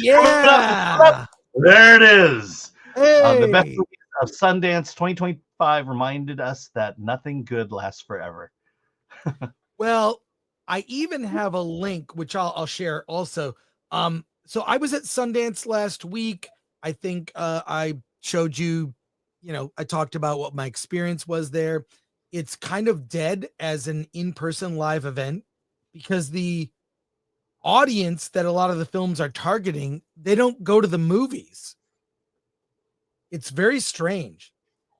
Yeah. There it is. The best Hey. movies of Sundance 2025 reminded us that nothing good lasts forever. Well, I even have a link which I'll share also. So I was at Sundance last week. I think I showed you, I talked about what my experience was there. It's kind of dead as an in-person live event because the audience that a lot of the films are targeting, they don't go to the movies. It's very strange.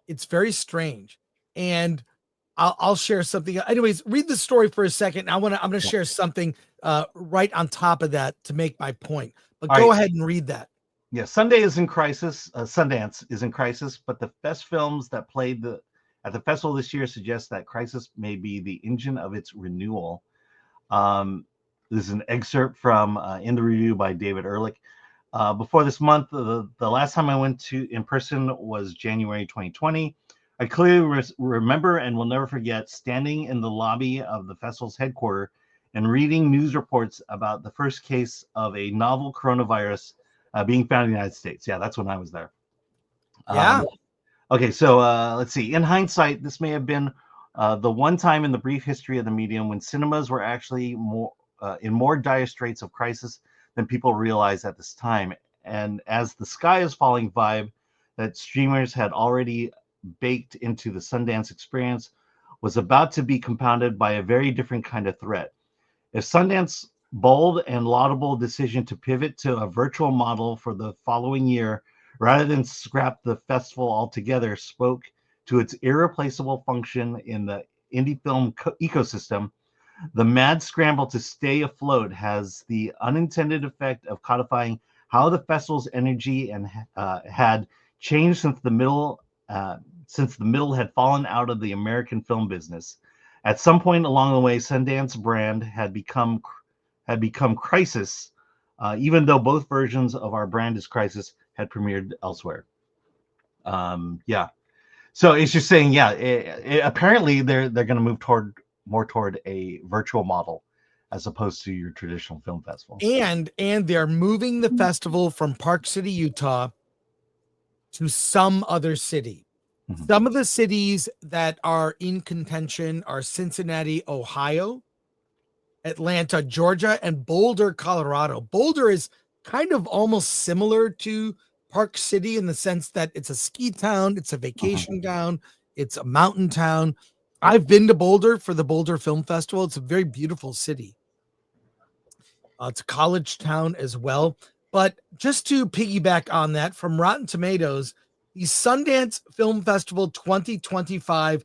It's very strange. And I'll share something. Anyways, read the story for a second. I'm gonna share something right on top of that to make my point. But All go right. ahead and read that. Yeah, Sunday is in crisis. Sundance is in crisis, but the best films that played at the festival this year suggest that crisis may be the engine of its renewal. This is an excerpt from in the review by David Ehrlich. Before this month, the last time I went to in person was January 2020. I clearly remember and will never forget standing in the lobby of the festival's headquarters and reading news reports about the first case of a novel coronavirus being found in the United States. Yeah, that's when I was there. Yeah. Okay, so let's see. In hindsight, this may have been the one time in the brief history of the medium when cinemas were actually in more dire straits of crisis than people realized at this time. And as the sky is falling vibe that streamers had already baked into the Sundance experience was about to be compounded by a very different kind of threat. If Sundance bold and laudable decision to pivot to a virtual model for the following year rather than scrap the festival altogether spoke to its irreplaceable function in the indie film ecosystem, the mad scramble to stay afloat has the unintended effect of codifying how the festival's energy and had changed since the middle had fallen out of the American film business. At some point along the way, Sundance brand had become Crisis, even though both versions of our brand is Crisis had premiered elsewhere. Yeah, so it's just saying, yeah, apparently they're going to move more toward a virtual model as opposed to your traditional film festival. And they're moving the festival from Park City, Utah to some other city. Mhm. Some of the cities that are in contention are Cincinnati, Ohio, Atlanta, Georgia, and Boulder, Colorado. Boulder is kind of almost similar to Park City in the sense that it's a ski town, it's a vacation town, it's a mountain town. I've been to Boulder for the Boulder Film Festival. It's a very beautiful city. It's a college town as well. But just to piggyback on that, from Rotten Tomatoes, the Sundance Film Festival 2025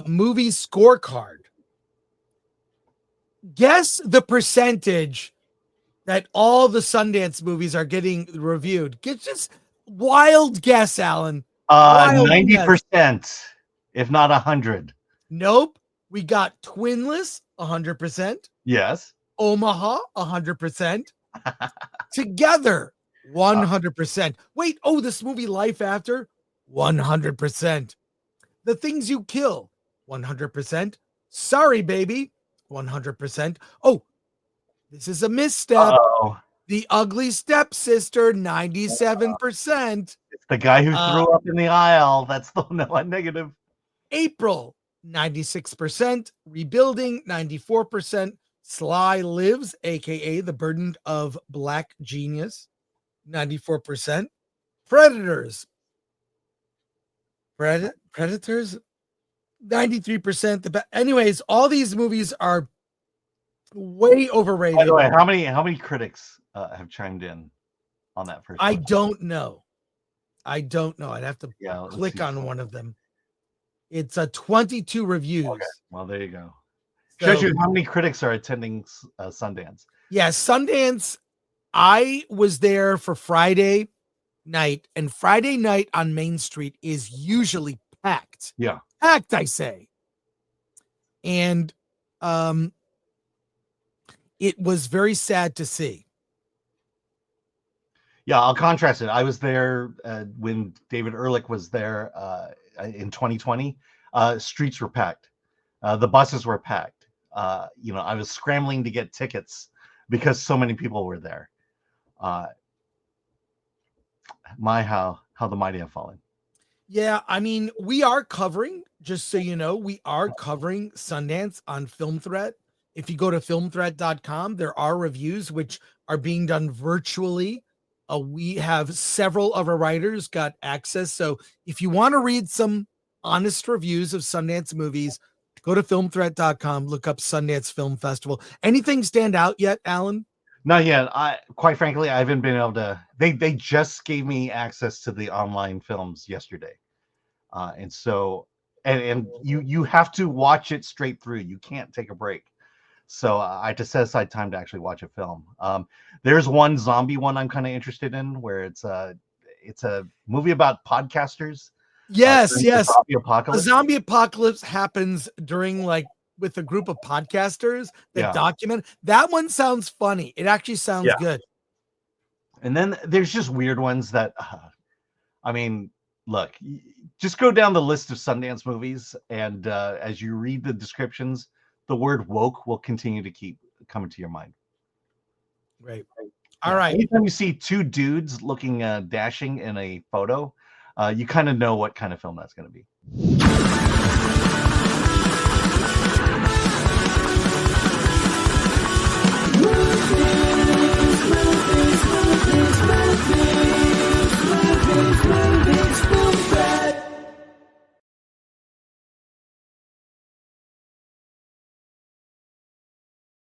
movie scorecard. Guess the percentage that all the Sundance movies are getting reviewed. Get just wild guess, Alan. Wild 90%, if not 100. Nope. We got Twinless, 100%. Yes. Omaha, 100%. Together, 100%. Wait, this movie Life After, 100%. The Things You Kill, 100%. Sorry, Baby, 100%. Oh, this is a misstep. Uh-oh. The Ugly Stepsister, 97%. It's the guy who threw up in the aisle. That's the one negative. April, 96%. Rebuilding, 94%. Sly Lives, aka The Burden of Black Genius, 94%. Predators, 93%. Anyways, all these movies are way overrated. By the way, how many critics have chimed in on that first? I don't know. I'd have to click on one of them. It's a 22 reviews. Okay. Well, there you go. Shows you how many critics are attending Sundance. Yeah, Sundance. I was there for Friday night, and Friday night on Main Street is usually packed. Yeah. Packed, I say. And it was very sad to see. Yeah, I'll contrast it. I was there when David Ehrlich was there in 2020. Streets were packed. The buses were packed. I was scrambling to get tickets because so many people were there. how the mighty have fallen. Yeah, I mean, we are covering, just so you know, we are covering Sundance on Film Threat. If you go to filmthreat.com, there are reviews which are being done virtually. We have several of our writers got access. So if you want to read some honest reviews of Sundance movies, go to filmthreat.com, look up Sundance Film Festival. Anything stand out yet, Alan? Not yet. Quite frankly, I haven't been able to. They just gave me access to the online films yesterday, and so and you have to watch it straight through. You can't take a break. So I had to set aside time to actually watch a film. There's one zombie one I'm kind of interested in, where it's a movie about podcasters. Yes, During the yes. zombie A apocalypse. zombie apocalypse happens during with a group of podcasters that Yeah. document. That one sounds funny. It actually sounds good. And then there's just weird ones that, I mean, look, just go down the list of Sundance movies, and as you read the descriptions, the word woke will continue to keep coming to your mind. Right. All right. Anytime you see two dudes looking dashing in a photo, you kind of know what kind of film that's going to be.